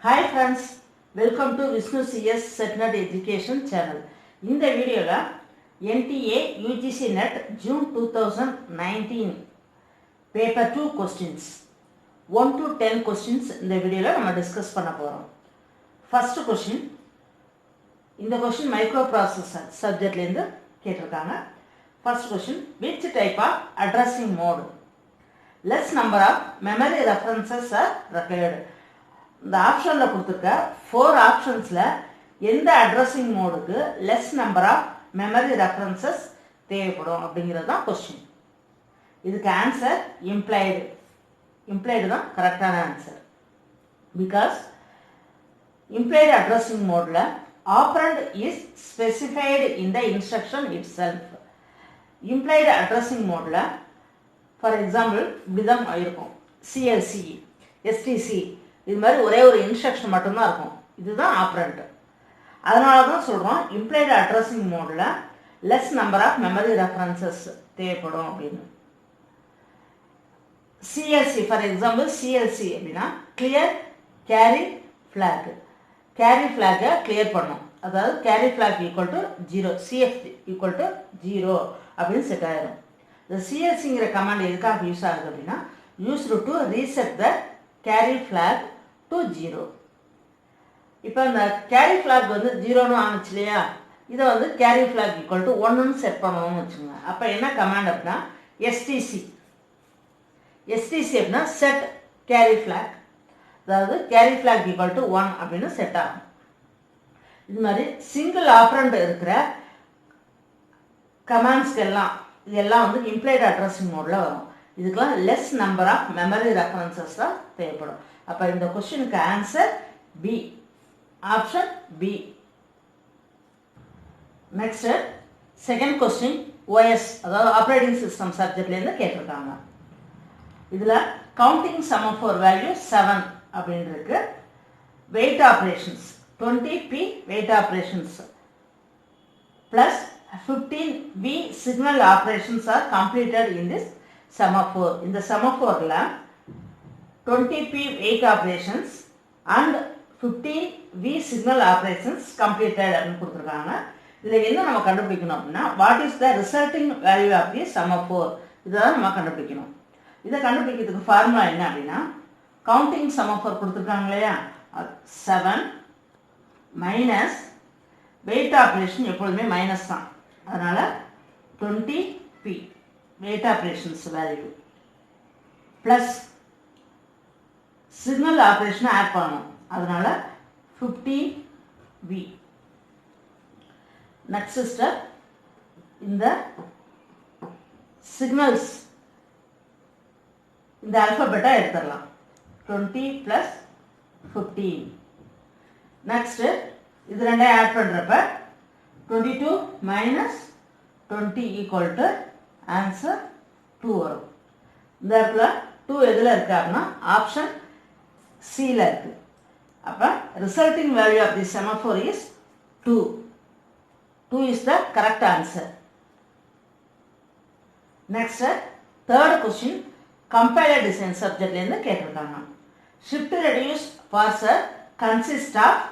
Hi friends, welcome to Vishnu CS Setnet Education channel. In the video NTA UGC NET June 2019 paper 2 questions 1 to 10 questions in the video we discuss panna porom. First question, in the question microprocessor subject la irundhu ketirukanga. First question, which type of addressing mode less number of memory references are required? இந்த ஆப்ஷனில் கொடுத்துருக்க 4 ஆப்ஷன்ஸில் எந்த addressing மோடுக்கு less number of memory references தேவைப்படும் அப்படிங்கிறது தான் question. இதுக்கு answer implied தான் கரெக்டான ஆன்சர். பிகாஸ் இம்ப்ளைடு அட்ரஸிங் மோடில் operand is specified in the instruction itself. Implied addressing மோடில் ஃபார் எக்ஸாம்பிள் இப்படி தான் இருக்கும், சிஎல்சி எஸ்டிசி இது மாதிரி ஒரே ஒரு இன்ஸ்ட்ரக்ஷன் மட்டும்தான் இருக்கும். இதுதான் ஆப்ரண்ட். அதனால தான் சொல்கிறோம் இம்ப்ளைடு அட்ரஸிங் மோடில் less number of memory references தேவைப்படும் அப்படின்னு. சிஎல்சி ஃபார் எக்ஸாம்பிள் சிஎல்சி அப்படின்னா கிளியர் கேரி ஃப்ளாக். கேரி ஃப்ளாகை கிளியர் பண்ணும், அதாவது carry flag equal to 0, CF equal to 0 அப்படின்னு செட் ஆகிடும். இந்த சிஎல்சிங்கிற கமாண்ட் எதுக்காக யூஸ் ஆகுது அப்படின்னா used to reset the carry flag to 0. இப்போ இந்த கேரி ஃப்ளாக் வந்து 0ன்னு ஆனிச்சு இல்லையா, இதை வந்து கேரி ஃப்ளாக் ஈக்குவல் டு 1ன்னு செட் பண்ணணும்னு வச்சுக்கோங்க. அப்போ என்ன கமாண்ட் அப்படின்னா எஸ்டிசி அப்படின்னா செட் கேரி ஃப்ளாக், அதாவது கேரி ஃப்ளாக் ஈக்குவல் டு 1 அப்படின்னு செட் ஆகும். இது மாதிரி சிங்கிள் ஆப்ரண்ட் இருக்கிற கமாண்ட்ஸ்க்கு எல்லாம் இதெல்லாம் வந்து இம்ப்ளைடு அட்ரஸிங் மோடில் வரும். இதுக்கெல்லாம் less number of memory references தான் தேவைப்படும். அப்போ இந்த கொஸ்டினுக்கு answer B, option B. Next second question OS, அதாவது ஆப்ரேட்டிங் சிஸ்டம் சப்ஜெக்ட்லேருந்து கேட்டிருக்காங்க. இதில் கவுண்டிங் செமாஃபோர் வேல்யூ 7 அப்படின்னு இருக்கு. Wait operations 20p wait operations plus 15v signal operations are completed in this semaphore. இந்த செமாஃபோரில் 20p wait operations and 15v signal operations completed அப்படின்னு கொடுத்துருக்காங்க. இதில் என்ன நம்ம கண்டுபிடிக்கணும் அப்படின்னா what is the resulting value of the semaphore, இதான் நம்ம கண்டுபிடிக்கணும். இதை கண்டுபிடிக்கிறதுக்கு ஃபார்முலா என்ன அப்படின்னா கவுண்டிங் செமாஃபோர் கொடுத்துருக்காங்க இல்லையா, 7 மைனஸ் வெயிட் ஆப்ரேஷன் எப்பொழுதுமே மைனஸ் தான், அதனால் 20p wait operations value plus signal ஆப்ரேஷனை ஆட் பண்ணணும், அதனால் 15v. நெக்ஸ்ட் ஸ்டெப், இந்த சிக்னல்ஸ் இந்த ஆல்ஃபபெட்டாக எடுத்துடலாம், 20 + 15. நெக்ஸ்ட்டு இது ரெண்டையும் ஆட் பண்ணுறப்ப 22 - 20 = ஆன்சர் 2 வரும். இந்த இடத்துல 2 எதில் இருக்கு அப்படின்னா ஆப்ஷன் சியில் இருக்கு. அப்போ resulting value of the semaphore is 2. 2 is the correct answer. Next third question compiler design சப்ஜெக்ட்லேருந்து கேட்டிருக்காங்க. Shift reduce parser consist of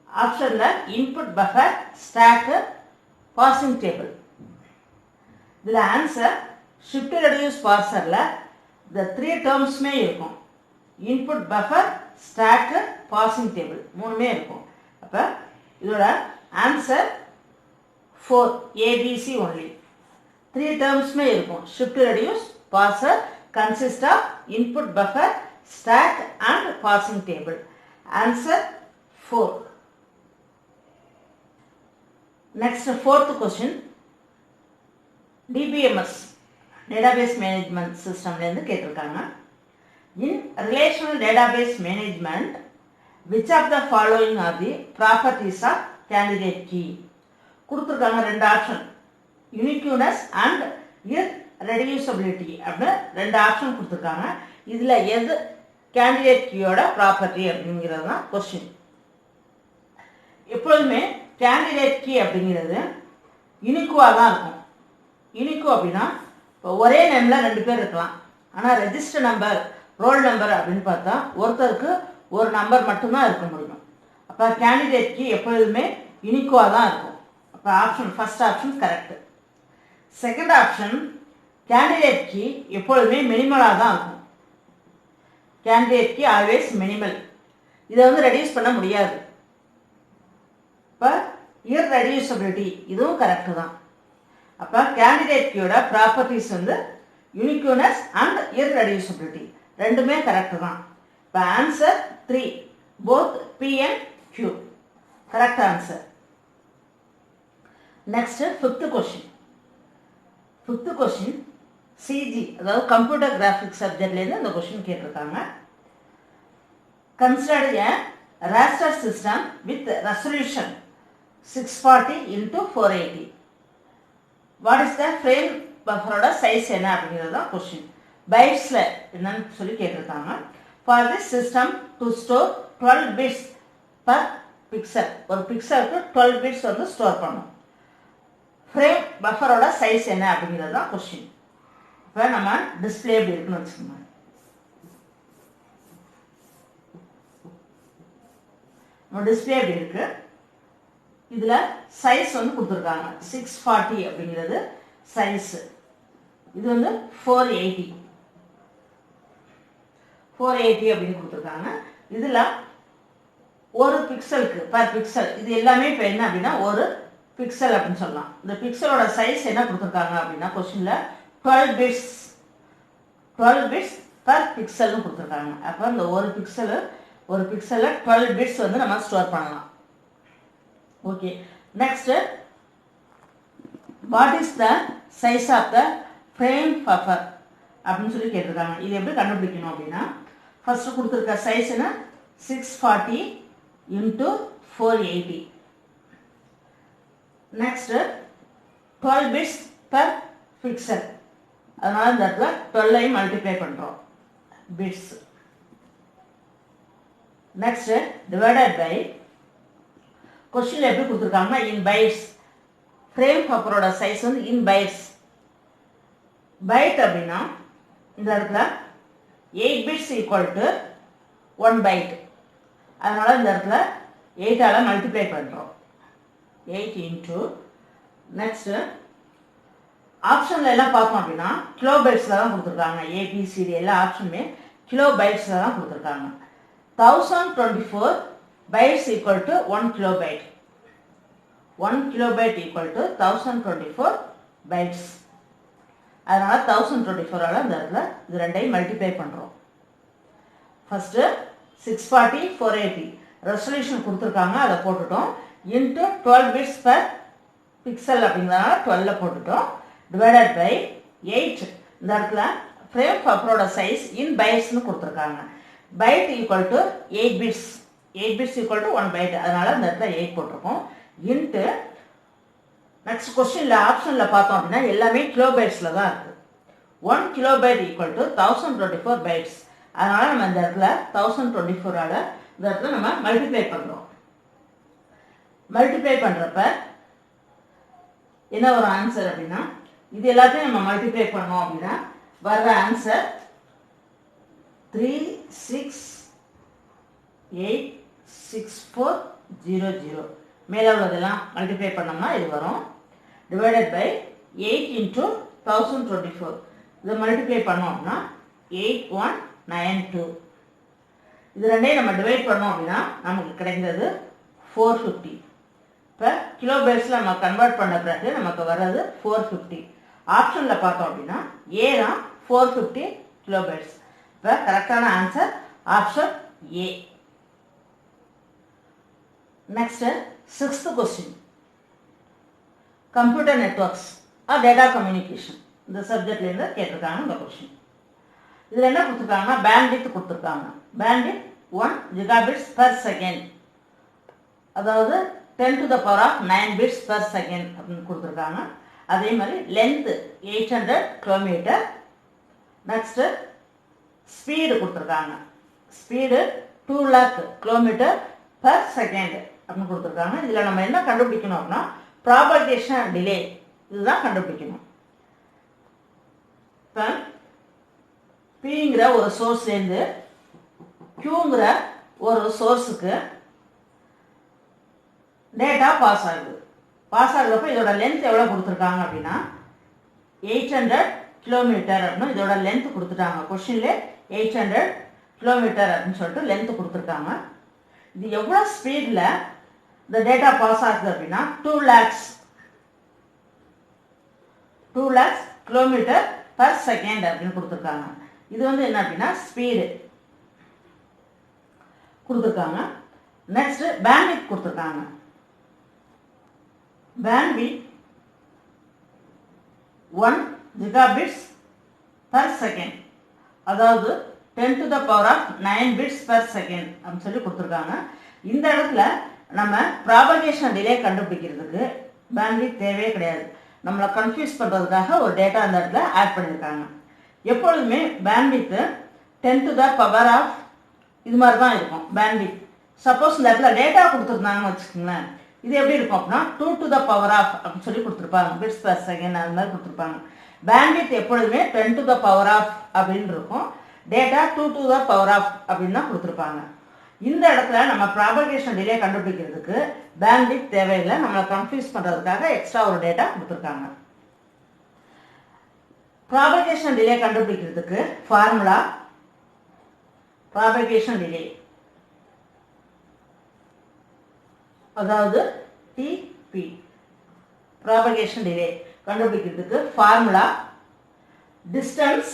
ஆப்ஷனில் input buffer stack parsing table. இதில் ஆன்சர் ஷிஃப்ட் ரெடியூஸ் பார்சரில் இந்த 3 டேர்ம்ஸுமே இருக்கும், input buffer stack parsing table மூணுமே இருக்கும். அப்போ இதோட ஆன்சர் 4 ABC ஒன்லி. 3 டேர்ம்ஸுமே இருக்கும், shift reduce parser consist of input buffer stack and parsing table. Answer 4. Next fourth question DBMS database management சிஸ்டம்லேருந்து கேட்டிருக்காங்க. In relational database management which of the following are the properties of candidate key கொடுத்துருக்காங்க. 2 option, யூனிக்யூனஸ் and இர்ரெடியூசபிலிட்டி அப்படின்னு 2 option கொடுத்துருக்காங்க. இதில் எது candidate கீயோட property அப்படிங்கிறது தான் question. எப்பொழுதுமே கேண்டிடேட் கீ அப்படிங்கிறது யூனிக்குவாக தான் இருக்கும். யூனிக்கு அப்படின்னா இப்போ ஒரே நேமில் 2 பேர் இருக்கலாம், ஆனால் ரெஜிஸ்டர் நம்பர் ரோல் நம்பர் அப்படின்னு பார்த்தா ஒருத்தருக்கு ஒரு நம்பர் மட்டும்தான் இருக்க முடியும். அப்போ கேண்டிடேட் கீ எப்பொழுதுமே யூனிக்காக தான் இருக்கும். அப்போ option first option correct. Second option candidate key எப்பொழுதுமே மினிமலாக தான் இருக்கும். Candidate key always minimal. இதை வந்து ரெடியூஸ் பண்ண முடியாது. இப்போ இர்ரெடியூசபிலிட்டி இதுவும் கரெக்டு தான். அப்போ கேண்டிடேட் கீயோட ப்ராப்பர்ட்டிஸ் வந்து யூனிக்யூனஸ் அண்ட் இர்ரெடியூசபிலிட்டி ரெண்டுமே கரெக்டு தான். இப்போ answer 3 both P and Q correct answer. Next fifth question. Fifth question CG அதாவது கம்ப்யூட்டர் கிராஃபிக்ஸ் சப்ஜெக்ட்லேருந்து இந்த கொஸ்டின் கேட்டிருக்காங்க. Consider a raster system with resolution 640 into 480. What is the frame bufferோட size என்ன அப்படிங்கிறது தான் கொஸ்டின். பைட்ஸில் என்னன்னு சொல்லி கேட்டிருக்காங்க. For this system to store 12 bits per pixel. ஒரு பிக்சலுக்கு 12 bits வந்து ஸ்டோர் பண்ணும். ஃப்ரேம் பஃபரோட சைஸ் என்ன அப்படிங்கிறது தான் கொஸ்டின். இப்போ நம்ம டிஸ்பிளே எப்படி இருக்குன்னு வச்சுக்கோங்க. நம்ம டிஸ்பிளே எப்படி இருக்கு. இதில் சைஸ் வந்து கொடுத்துருக்காங்க 640 அப்படிங்கிறது சைஸ். இது வந்து 480 அப்படின்னு கொடுத்துருக்காங்க. இதில் ஒரு பிக்சலுக்கு பர் பிக்சல் இது எல்லாமே இப்போ என்ன அப்படின்னா ஒரு பிக்சல் அப்படின்னு சொல்லலாம். இந்த பிக்சலோட சைஸ் என்ன கொடுத்துருக்காங்க அப்படின்னா கொஸ்டினில் 12 பிட்ஸ் பர் பிக்சல்னு கொடுத்துருக்காங்க. அப்போ இந்த ஒரு பிக்சலில் 12 பிட்ஸ் வந்து நம்ம ஸ்டோர் பண்ணலாம். Okay, next what is the size of the frame buffer அப்படின்னு சொல்லி கேட்டிருக்காங்க. இது எப்படி கண்டுபிடிக்கணும் அப்படின்னா ஃபர்ஸ்ட் கொடுத்துருக்க சைஸ் என்ன 640 into 480. Next 12 bits per pixel. அதனால இந்த இடத்துல 12 மல்டிப்ளை பண்ணுறோம் bits. Next divided by question எப்படி கொடுத்துருக்காங்கன்னா இன் பைட்ஸ். ஃப்ரேம் பஃபரோட சைஸ் வந்து இன் பைட்ஸ். பைட் அப்படின்னா இந்த இடத்துல 8 பிட்ஸ் ஈக்குவல் டு 1 பைட். அதனால் இந்த இடத்துல 8ஆல் மல்டிப்ளை பண்ணுறோம். 8 இன்ட்டு நெக்ஸ்ட்டு ஆப்ஷனில் எல்லாம் பார்த்தோம் அப்படின்னா கிலோ பைட்ஸில் தான் கொடுத்துருக்காங்க. ஏபிசிடி எல்லா ஆப்ஷனுமே கிலோ பைட்ஸில் தான் கொடுத்துருக்காங்க. 1024 bytes equal to 1 kilobyte. 1 kilobyte equal to 1024 bytes. அதனால 1024ஆல் இந்த இடத்துல இது ரெண்டையும் மல்டிப்ளை பண்ணுறோம். ஃபஸ்ட்டு 640 480 ரெசல்யூஷன் கொடுத்துருக்காங்க, அதை போட்டுட்டோம். இன்ட்டு 12 பிட்ஸ் பர் பிக்சல் அப்படிங்கிறதுனால 12 போட்டுட்டோம். Divided by 8. இந்த இடத்துல ஃப்ரேம் பஃபரோட சைஸ் இன் பைட்ஸ்னு கொடுத்துருக்காங்க. Byte equal to 8 bits. 8 bits equal to 1 byte. அதனால இந்த இடத்துல 8 போட்டிருக்கோம். இன்ட்டு நெக்ஸ்ட் கொஸ்டினில் ஆப்ஷனில் பார்த்தோம் அப்படின்னா எல்லாமே கிலோபைட்ஸில் தான் இருக்குது. 1 கிலோபைட் ஈக்குவல் டு 1024 பைட்ஸ். அதனால் நம்ம இந்த இடத்துல 1024ஆல் இந்த இடத்துல நம்ம மல்டிப்ளை பண்ணுறோம். மல்டிப்ளை பண்ணுறப்ப என்ன ஒரு ஆன்சர் அப்படின்னா இது எல்லாத்தையும் நம்ம மல்டிப்ளை பண்ணோம் அப்படின்னா வர்ற ஆன்சர் 3686400. மேலே உள்ளதெல்லாம் மல்டிப்ளை பண்ணோம்னா இது வரும். Divided by 8 into 1024. இதை மல்டிப்ளை பண்ணோம்னா 8192. இது ரெண்டையும் நம்ம டிவைட் பண்ணோம் அப்படின்னா நமக்கு கிடைக்கிறது 450. இப்போ கிலோபைட்ஸில் நம்ம கன்வெர்ட் பண்ண பிறகு நமக்கு வர்றது 450. ஆப்ஷனில் பார்த்தோம் அப்படின்னா ஏ தான் 450 கிலோபைட்ஸ். இப்போ கரெக்டான answer option A. Next 6th question. Computer networks or data communication இந்த சப்ஜெக்ட்லேருந்து கேட்டிருக்காங்க இந்த கொஸ்டின். இதில் என்ன கொடுத்துருக்காங்கன்னா பேண்ட்வித் கொடுத்துருக்காங்க. பேண்ட்வித் 1 ஜிகாபிட்ஸ் பர் செகண்ட், அதாவது 10 to the power of 9 bits per second அப்படின்னு கொடுத்துருக்காங்க. அதே மாதிரி லென்த்து 800 கிலோமீட்டர். நெக்ஸ்ட்டு ஸ்பீடு கொடுத்துருக்காங்க. Speed 2 lakh kilometre per second அப்படின்னு கொடுத்துருக்காங்க. இதில் நம்ம என்ன கண்டுபிடிக்கணும் அப்படின்னா ப்ராபகேஷன் டிலே இதுதான் கண்டுபிடிக்கணும். இப்போ பிங்கிற ஒரு சோர்ஸ்லேருந்து கியூங்கிற ஒரு சோர்ஸுக்கு டேட்டா பாஸ் ஆகுறப்ப இதோட லென்த் எவ்வளோ கொடுத்துருக்காங்க அப்படின்னா 800 கிலோமீட்டர் அப்படின்னு இதோட லென்த் கொடுத்துட்டாங்க. கொஷின்ல 800 கிலோமீட்டர் அப்படின்னு சொல்லிட்டு லென்த் கொடுத்துருக்காங்க. இது எவ்வளோ ஸ்பீடில் இந்த டேட்டா பாஸ் ஆகுது அப்படின்னா 2 lakhs கிலோமீட்டர் பர் செகண்ட் அப்படின்னு கொடுத்துருக்காங்க. இது வந்து என்ன அப்படின்னா ஸ்பீடு கொடுத்துருக்காங்க. நெக்ஸ்ட் பேண்ட்வித் கொடுத்துருக்காங்க. பேண்ட்வித் 1 gigabits per second, அதாவது 10 to the power of 9 bits per second அப்படின்னு சொல்லி கொடுத்துருக்காங்க. இந்த இடத்துல நம்ம ப்ராபகேஷன் டிலே கண்டுபிடிக்கிறதுக்கு பேண்ட்வித் தேவையே கிடையாது. நம்மளை கன்ஃபியூஸ் பண்ணுறதுக்காக ஒரு டேட்டா அந்த இடத்துல ஆட் பண்ணியிருக்காங்க. எப்பொழுதுமே bandwidth 10 to the power of இது மாதிரி தான் இருக்கும் பேண்ட்வித். சப்போஸ் இந்த இடத்துல டேட்டா கொடுத்துருந்தாங்கன்னு வச்சுக்கோங்களேன், இது எப்படி இருக்கும் அப்படின்னா 2 to the power of அப்படின்னு சொல்லி கொடுத்துருப்பாங்க. பிட்ஸ் per second அது மாதிரி கொடுத்துருப்பாங்க. பேண்ட்வித் எப்பொழுதுமே 10 to the power of அப்படின்னு இருக்கும். Data 2 to the power of அப்படின்னு தான் கொடுத்துருப்பாங்க. இந்த இடத்துல நம்ம ப்ராபகேஷன் டிலே கண்டுபிடிக்கிறதுக்கு பேண்ட்வித் தேவையில்லை. நம்மளை கன்ஃபியூஸ் பண்ணுறதுக்காக எக்ஸ்ட்ரா ஒரு டேட்டா கொடுத்துருக்காங்க. ப்ராபகேஷன் டிலே கண்டுபிடிக்கிறதுக்கு ஃபார்முலா ப்ராபகேஷன் டிலே, அதாவது டிபி. ப்ராபகேஷன் டிலே கண்டுபிடிக்கிறதுக்கு formula distance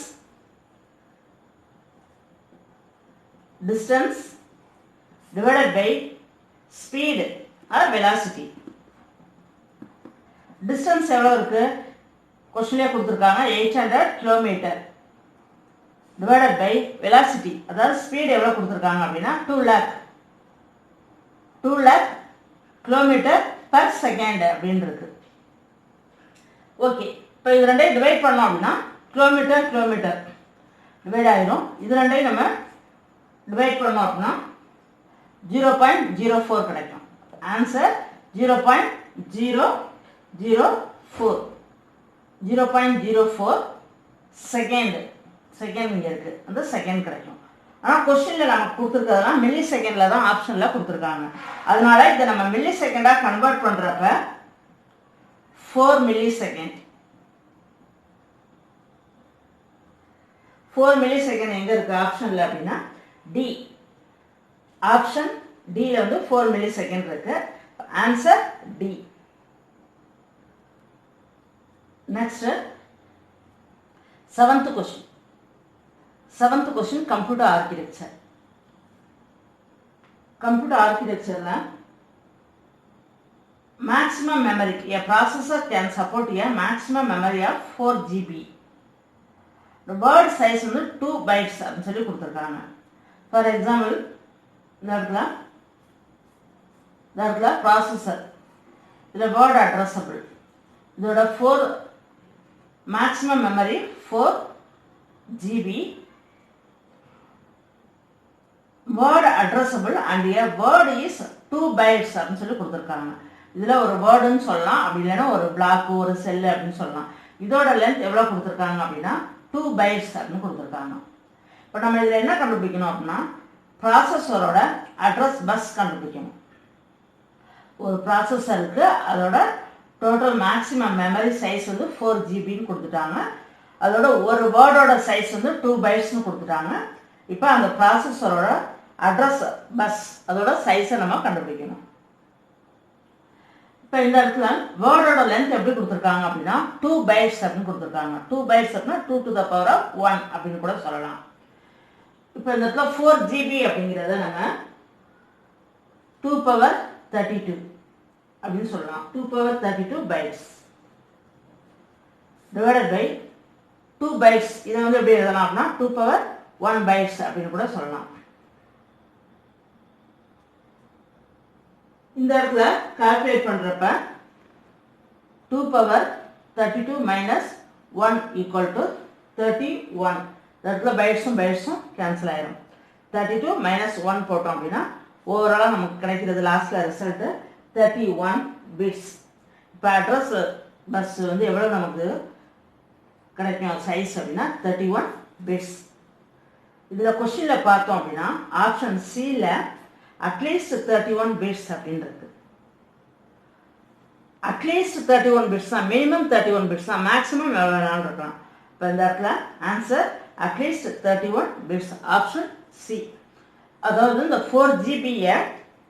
divided by speed or velocity. Distance எவ்வளோ இருக்கு? கொஸ்டின்லேயே கொடுத்துருக்காங்க 800 கிலோமீட்டர் டிவைடட் பை வெலாசிட்டி, அதாவது ஸ்பீடு எவ்வளோ கொடுத்துருக்காங்க அப்படின்னா 2 lakh கிலோமீட்டர் பர் செகண்ட் அப்படின்னு இருக்கு. ஓகே, இப்போ இது ரெண்டையும் டிவைட் பண்ணோம் அப்படின்னா கிலோமீட்டர் டிவைட் ஆயிரும். இது ரெண்டையும் நம்ம டிவைட் பண்ணோம் அப்படின்னா 0.04 கிடைக்கும். ஆன்சர் 0.004 செகண்ட் இங்கே இருக்குது, அந்த செகண்ட் கிடைக்கும். ஆனால் கொஸ்டினில் நமக்கு கொடுத்துருக்கிறதுலாம் மில்லி செகண்டில் தான் ஆப்ஷனில் கொடுத்துருக்காங்க. அதனால இதை நம்ம மில்லி செகண்டாக கன்வெர்ட் பண்ணுறப்ப 4 மில்லி செகண்ட். 4 மில்லி செகண்ட் எங்கே இருக்குது ஆப்ஷனில் அப்படின்னா டி. ஆப்ஷன் டியில் வந்து 4 மில்லி செகண்ட் இருக்கு. Answer D. Next seventh question computer architecture. கம்ப்யூட்டர் ஆர்கிடெக்சர்ல maximum memory, a processor can support a maximum memory of 4 GB. The word size வந்து 2 bytes அப்படின்னு சொல்லி கொடுத்துருக்காங்க. ஃபார் எக்ஸாம்பிள் இந்த இடத்துல ப்ராசஸர், இதில் வேர்ட் அட்ரஸபிள், இதோட 4 maximum memory 4 GB, word addressable and A word is 2 bytes அப்படின்னு சொல்லி கொடுத்துருக்காங்க. இதில் ஒரு வேர்டுன்னு சொல்லலாம், அப்படி இல்லைன்னா ஒரு பிளாக்கு ஒரு செல்லு அப்படின்னு சொல்லலாம். இதோட லென்த் எவ்வளோ கொடுத்துருக்காங்க அப்படின்னா 2 bytes அப்படின்னு கொடுத்துருக்காங்க. இப்போ நம்ம இதில் என்ன கண்டுபிடிக்கணும் அப்படின்னா ப்ராசஸரோட அட்ரஸ் பஸ் கண்டுபிடிக்கணும். ஒரு ப்ராசஸருக்கு அதோட டோட்டல் மேக்ஸிமம் மெமரி சைஸ் வந்து 4 GBன்னு கொடுத்துட்டாங்க. அதோட ஒரு வேர்டோட சைஸ் வந்து 2 bytesன்னு கொடுத்துட்டாங்க. இப்போ அந்த ப்ராசஸரோட அட்ரஸ் பஸ் அதோட சைஸை நம்ம கண்டுபிடிக்கணும். இப்போ இந்த இடத்துல வேர்டோட லென்த் எப்படி கொடுத்துருக்காங்க அப்படின்னா 2 bytes அப்படின்னு கொடுத்துருக்காங்க. 2 bytes அப்படின்னா 2 to the power of 1 அப்படின்னு கூட சொல்லலாம். இப்போ இந்த இடத்துல 4 GB அப்படிங்கிறத நம்ம 2 power 32 அப்படின்னு சொல்லலாம். 2 power 32 bytes divided by 2 bytes. இதை வந்து எப்படி எழுதலாம் அப்படின்னா 2 power 1 bytes அப்படின்னு கூட சொல்லலாம். இந்த இடத்துல கால்குலேட் பண்ணுறப்ப 2 power 32 minus 1 equal to 31. இந்த இடத்துல பைட்ஸும் கேன்சல் ஆயிரும். 32 minus 1 போட்டோம் அப்படின்னா ஓவராலாக நமக்கு கிடைக்கிறது லாஸ்ட்டில் ரிசல்ட்டு 31 bits. இப்போ அட்ரஸ் பஸ் வந்து எவ்வளோ நமக்கு கிடைக்கும் சைஸ் அப்படின்னா 31 bits. இதில் கொஸ்டினில் பார்த்தோம் அப்படின்னா ஆப்ஷன் சியில் அட்லீஸ்ட் 31 பிட்ஸ் அப்படின்னு இருக்கு. அட்லீஸ்ட் 31 பிட்ஸ் தான், மினிமம் 31 பிட்ஸ் தான், மேக்ஸிமம் எவ்வளோ வேணாலும் இருக்கலாம். இப்போ இந்த இடத்துல answer at least 31 bits, option C. அதாவது இந்த 4GB-யை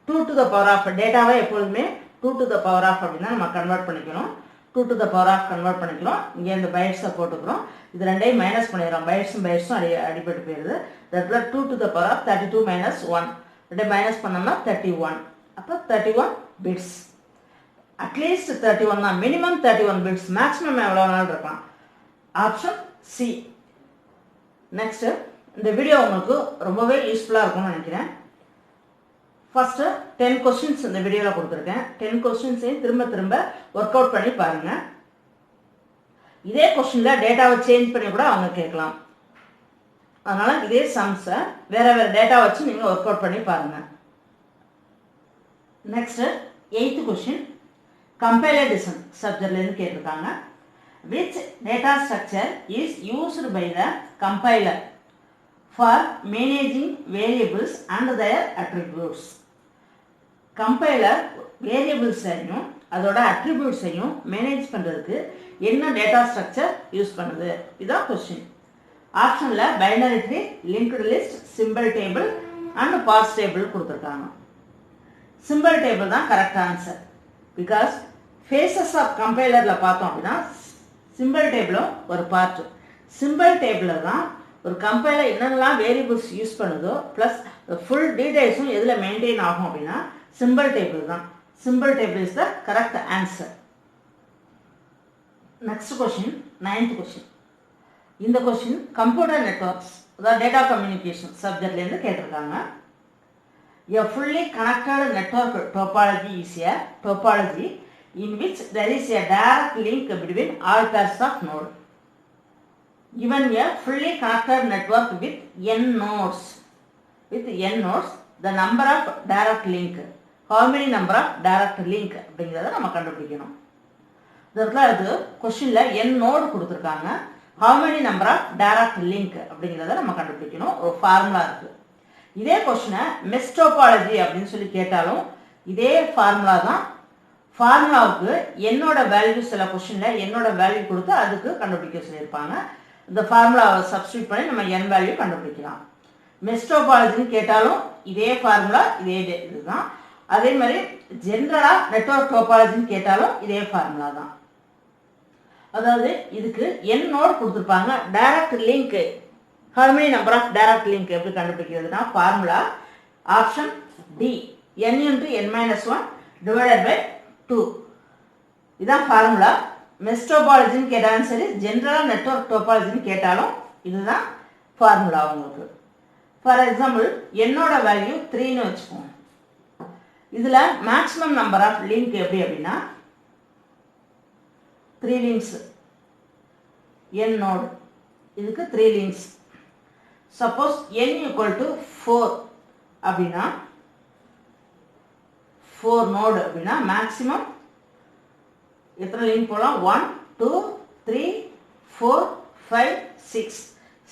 2 to the power of டேட்டாவை எப்பொழுதுமே 2 to the power of அப்படின்னா நம்ம கன்வெர்ட் பண்ணிக்கணும். 2 to the power of convert பண்ணிக்கலாம். இங்கே இந்த பைட்ஸை போட்டுக்கிறோம். இது ரெண்டையும் மைனஸ் பண்ணிடுறோம். பைட்ஸும் அடிபட்டு போயிடுது. இந்த இடத்துல 2 to the power of 32 minus 1 ரெண்டையும் மைனஸ் பண்ணோம்னா 31. அப்போ 31 பிட்ஸ். அட்லீஸ்ட் 31 தான், மினிமம் 31 பிட்ஸ், மேக்ஸிமம் எவ்வளோ நாள் இருக்கலாம். Option C. நெக்ஸ்ட், இந்த வீடியோ உங்களுக்கு ரொம்பவே யூஸ்ஃபுல்லாக இருக்கும்னு நினைக்கிறேன். ஃபர்ஸ்ட் 10 கொஸ்டின்ஸ் இந்த வீடியோவில் கொடுத்துருக்கேன். 10 கொஸ்டின்ஸையும் திரும்ப திரும்ப ஒர்க் அவுட் பண்ணி பாருங்க. இதே கொஸ்டினில் டேட்டாவை சேஞ்ச் பண்ணி கூட அவங்க கேட்கலாம். அதனால இதே சம்ஸை வேற வேற டேட்டா வச்சு நீங்கள் ஒர்க் அவுட் பண்ணி பாருங்க. Next 8th question, compiler design சப்ஜெக்ட்லேருந்து கேட்டிருக்காங்க. Which data structure is used by the compiler for managing variables and their attributes. Compiler வேரியபிள்ஸையும் அதோட அட்ரிபியூட்ஸையும் மேனேஜ் பண்ணுறதுக்கு என்ன டேட்டா ஸ்ட்ரக்சர் யூஸ் பண்ணுது, இதுதான் கொஸ்டின். ஆப்ஷனில் binary tree, linked list, symbol table and parse table கொடுத்துருக்காங்க. சிம்பிள் டேபிள் தான் correct answer. Because phases of கம்பைலரில் பார்த்தோம் அப்படின்னா சிம்பிள் டேபிளும் ஒரு பார்ட். சிம்பிள் டேபிளில் தான் ஒரு கம்பைலர் என்னென்னலாம் வேரியபிள்ஸ் யூஸ் பண்ணுதோ ப்ளஸ் ஃபுல் டீடைல்ஸும் எதில் மெயின்டைன் ஆகும் அப்படின்னா சிம்பிள் டேபிள் தான். Simple table is the correct answer. Next question 9th question. இந்த கொஸ்டின் கம்ப்யூட்டர் நெட்வொர்க்ஸ் அதாவது டேட்டா கம்யூனிகேஷன் சப்ஜெக்ட்லேருந்து கேட்டிருக்காங்க. A fully connected network topology is a topology in which there is a direct link between all pairs of nodes. Given a fully connected network with n nodes, the number of direct link, how many number of direct link அப்படிங்கிறத நம்ம கண்டுபிடிக்கணும். இதற்கு அது கொஸ்டின்ல n node கொடுத்துருக்காங்க. how many number of direct link அப்படிங்கிறத நம்ம கண்டுபிடிக்கணும். ஒரு ஃபார்முலா இருக்கு. இதே கொஸ்டினை மெஷ் டோபாலஜி அப்படின்னு சொல்லி கேட்டாலும் இதே ஃபார்முலா தான். ஃபார்முலாவுக்கு என்னோட வேல்யூ சில கொஸ்டினில் என்னோட வேல்யூ கொடுத்து அதுக்கு கண்டுபிடிக்க சொல்லியிருப்பாங்க. இந்த ஃபார்முலாவை சப்ஸ்டியூட் பண்ணி நம்ம n வேல்யூ கண்டுபிடிக்கலாம். மெஷ் டோபாலஜின்னு கேட்டாலும் இதே ஃபார்முலா இதே இதுதான். அதே மாதிரி ஜென்ரலாக நெட்வொர்க் டோபாலஜின்னு கேட்டாலும் இதே ஃபார்முலா தான். அதாவது இதுக்கு n நோட் கொடுத்துருப்பாங்க. Direct link, how many number of direct link எப்படி கண்டுபிடிக்கிறதுனா formula option D, n into n minus 1 divided by 2. இதான் ஃபார்முலா. மெஷ் டோபாலஜின்னு கேட்டாலும் சரி, ஜென்ரலாக நெட்வொர்க் டோபாலஜின்னு கேட்டாலும் இதுதான் ஃபார்முலா உங்களுக்கு. ஃபார் எக்ஸாம்பிள் என்னோட வேல்யூ 3ன்னு வச்சுப்போம். இதில் மேக்ஸிமம் நம்பர் ஆஃப் லிங்க் எப்படி அப்படின்னா 3 லிங்க்ஸ், n நோடு, இதுக்கு 3 links. Suppose n equal to 4 அப்படின்னா 4 நோடு அப்படின்னா மேக்ஸிமம் எத்தனை லிங்க் போடலாம்? 1 2 3 4 5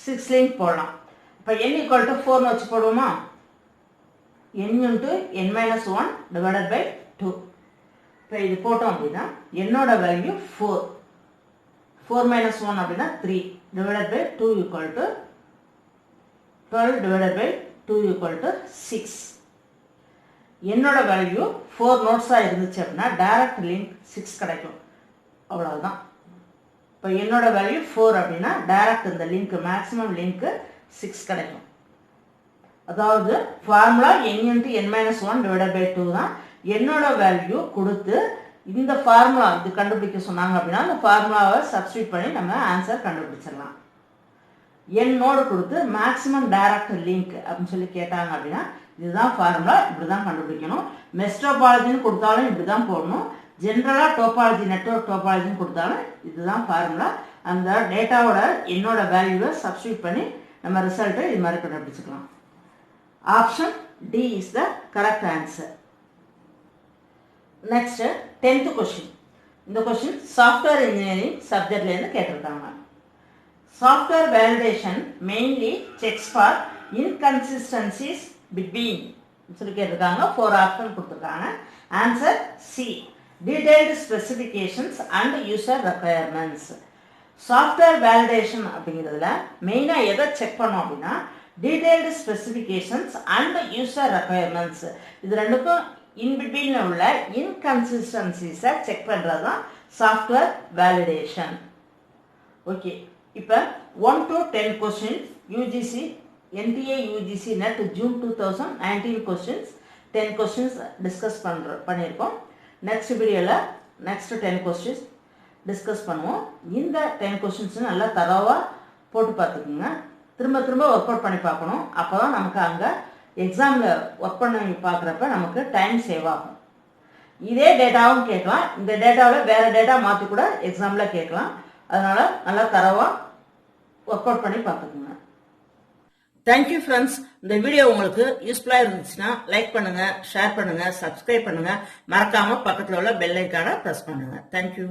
6 லிங்க் போடலாம். இப்போ n equal to 4 வச்சு போடுவோமா? n into n minus 1 divided by 2. இப்போ இது போட்டோம் அப்படின்னா என்னோட வேல்யூ 4 minus 1 அப்படின்னா 3 divided by 2 equal to 12 divided by 2 equal to 6. என்னோட வேல்யூ 4 நோட்ஸாக இருந்துச்சு அப்படின்னா டைரக்ட் லிங்க் 6 கிடைக்கும். அவ்வளவுதான். இப்போ என்னோட வேல்யூ 4 அப்படின்னா டைரக்ட் இந்த லிங்க் மேக்ஸிமம் லிங்க் 6 கிடைக்கும். அதாவது formula n into n minus 1 divided by 2 தான். என்னோட வேல்யூ கொடுத்து இந்த ஃபார்முலா இது கண்டுபிடிக்க சொன்னாங்க அப்படின்னா அந்த ஃபார்முலாவை சப்ஸ்டியூட் பண்ணி நம்ம ஆன்சர் கண்டுபிடிச்சிடலாம். n நோடு கொடுத்து மேக்ஸிமம் டைரக்ட் லிங்க் அப்படின்னு சொல்லி கேட்டாங்க அப்படின்னா இதுதான் ஃபார்முலா, இப்படி தான் கண்டுபிடிக்கணும். மெஷ் டோபாலஜின்னு கொடுத்தாலும் இப்படி தான் போடணும். ஜென்ரலாக டோபாலஜி நெட்வொர்க் டோபாலஜின்னு கொடுத்தாலும் இதுதான் ஃபார்முலா. அந்த டேட்டாவோட என்னோட வேல்யூவை சப்ஸ்டியூட் பண்ணி நம்ம ரிசல்ட்டை இது மாதிரி கண்டுபிடிச்சிக்கலாம். Option D is the correct answer. Next 10th question. இந்த கொஸ்டின் சாஃப்ட்வேர் இன்ஜினியரிங் சப்ஜெக்ட்லேருந்து கேட்டிருக்காங்க. Software validation mainly checks for inconsistencies between சொல்லி கேட்டிருக்காங்க. 4 ஆப்ஷன் கொடுத்துருக்காங்க. Answer C, detailed specifications and user requirements. Software validation அப்படிங்கிறதுல மெயினாக எதை செக் பண்ணோம் அப்படின்னா detailed specifications and user requirements. இது ரெண்டுக்கும் இன்பிட்வீனில் உள்ள இன்கன்சிஸ்டன்சிஸை செக் பண்ணுறது தான் சாஃப்ட்வேர் வேலிடேஷன். ஓகே, இப்போ 1 to 10 questions UGC NTA UGC NET June 2019 questions 10 questions discuss பண்ணியிருக்கோம். நெக்ஸ்ட் வீடியோவில் நெக்ஸ்ட் 10 கொஸ்டின்ஸ் டிஸ்கஸ் பண்ணுவோம். இந்த 10 கொஸ்டின்ஸ் நல்லா தரவாக போட்டு பார்த்துக்குங்க. திரும்ப திரும்ப ஒர்க் அவுட் பண்ணி பார்க்கணும். அப்போ தான் நமக்கு அங்கே எக்ஸாமில் ஒர்க் பண்ணி பார்க்குறப்ப நமக்கு டைம் சேவ் ஆகும். இதே டேட்டாவும் கேட்கலாம், இந்த டேட்டாவில் வேறு டேட்டா மாற்றி கூட எக்ஸாமில் கேட்கலாம். அதனால் நல்லா தரவாக ஒர்க் அவுட் பண்ணி பார்த்துக்குங்க. Thank you friends. இந்த வீடியோ உங்களுக்கு யூஸ்ஃபுல்லாக இருந்துச்சுன்னா லைக் பண்ணுங்கள், ஷேர் பண்ணுங்கள், சப்ஸ்கிரைப் பண்ணுங்கள். மறக்காமல் பக்கத்தில் உள்ள பெல் ஐக்கானை ப்ரெஸ் பண்ணுங்கள். தேங்க்யூ.